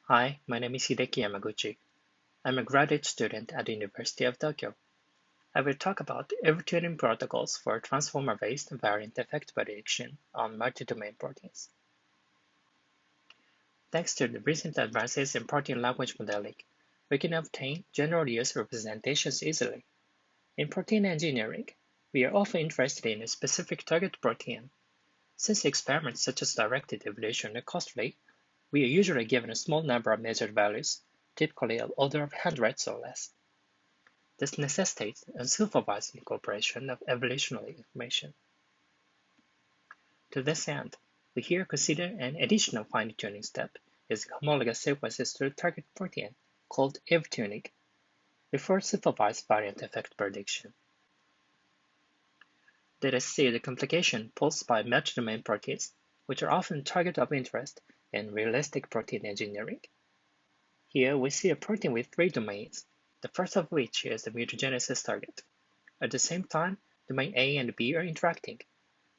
Hi, my name is Hideki Yamaguchi. I'm a graduate student at the University of Tokyo. I will talk about Evotuning protocols for transformer-based variant effect prediction on multi-domain proteins. Thanks to the recent advances in protein language modeling, we can obtain general use representations easily. In protein engineering, we are often interested in a specific target protein. Since experiments such as directed evolution are costly, we are usually given a small number of measured values, typically an order of hundreds or less. This necessitates unsupervised incorporation of evolutionary information. To this end, we here consider an additional fine-tuning step using homologous sequences to the target protein called Evotuning before supervised variant effect prediction. Let us see the complication posed by multi-domain proteins, which are often target of interest in realistic protein engineering. Here we see a protein with three domains, the first of which is the mutagenesis target. At the same time, domain A and B are interacting.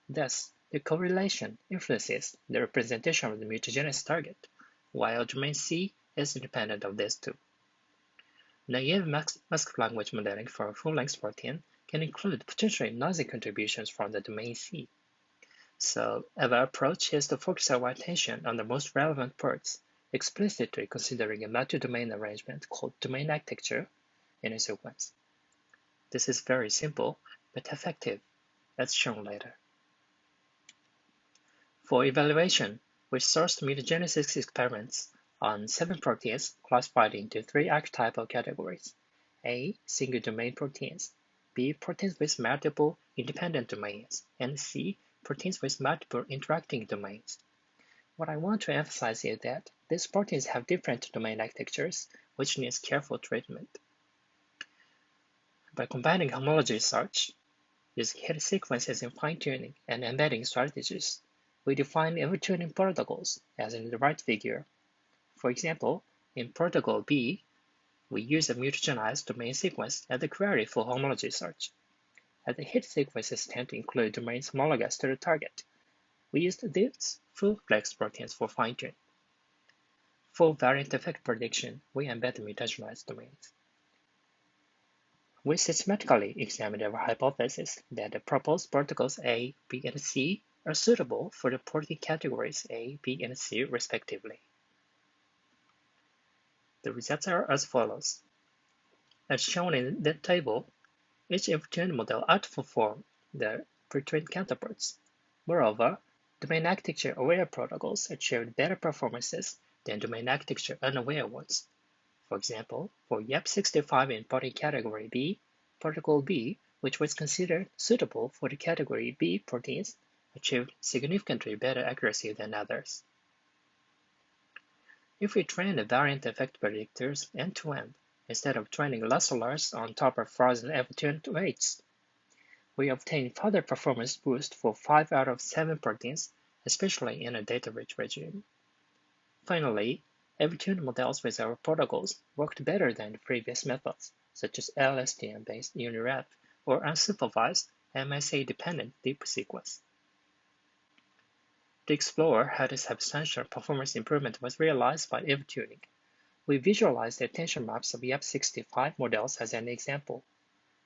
Thus, the correlation influences the representation of the mutagenesis target, while domain C is independent of these two. Naive mask language modeling for a full-length protein can include potentially noisy contributions from the domain C. So, our approach is to focus our attention on the most relevant parts, explicitly considering a multi-domain arrangement called domain architecture in a sequence. This is very simple, but effective, as shown later. For evaluation, we sourced mutagenesis experiments on 7 proteins classified into 3 archetypal categories: A. Single-domain proteins, B. Proteins with multiple independent domains, and C. Proteins with multiple interacting domains. What I want to emphasize is that these proteins have different domain architectures, which needs careful treatment. By combining homology search, using hit sequences in fine-tuning and embedding strategies, we define Evotuning protocols, as in the right figure. For example, in protocol B, we use a mutagenized domain sequence as the query for homology search. As the hit sequences tend to include domains homologous to the target, we used these full-flex proteins for fine-tuning. For variant effect prediction, we embed the mutagenized domains. We systematically examined our hypothesis that the proposed protocols A, B, and C are suitable for the protein categories A, B, and C respectively. The results are as follows. As shown in the table, each Evotuning model outperformed their pre-trained counterparts. Moreover, domain architecture-aware protocols achieved better performances than domain architecture-unaware ones. For example, for YAP65 in protein category B, protocol B, which was considered suitable for the category B proteins, achieved significantly better accuracy than others. If we train the variant effect predictors end-to-end, instead of training lassolars on top of frozen Evotuning weights, we obtain further performance boost for 5 out of 7 proteins, especially in a data-rich regime. Finally, Evotuning models with our protocols worked better than the previous methods, such as LSTM-based UniRep or unsupervised MSA-dependent deep sequence. To explore how the substantial performance improvement was realized by Evotuning, we visualized the attention maps of YAP65 models as an example.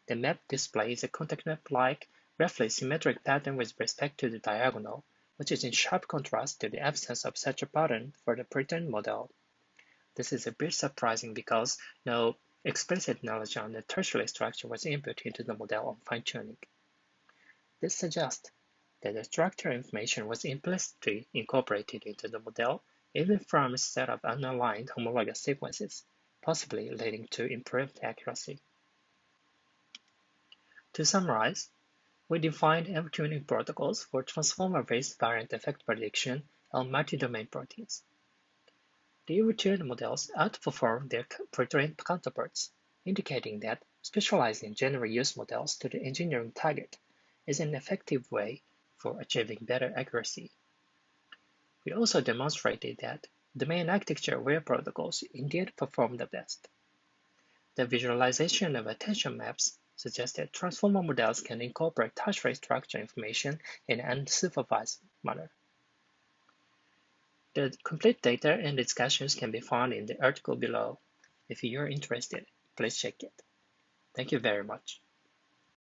The map displays a contact map-like, roughly symmetric pattern with respect to the diagonal, which is in sharp contrast to the absence of such a pattern for the pre-trained model. This is a bit surprising because no explicit knowledge on the tertiary structure was input into the model on fine-tuning. This suggests that the structural information was implicitly incorporated into the model, even from a set of unaligned homologous sequences, possibly leading to improved accuracy. To summarize, we defined Evotuning protocols for transformer-based variant effect prediction on multi-domain proteins. The Evotuning models outperform their pre-trained counterparts, indicating that specializing general use models to the engineering target is an effective way for achieving better accuracy. We also demonstrated that domain architecture-aware protocols indeed perform the best. The visualization of attention maps suggests that transformer models can incorporate tertiary structure information in an unsupervised manner. The complete data and discussions can be found in the article below. If you're interested, please check it. Thank you very much.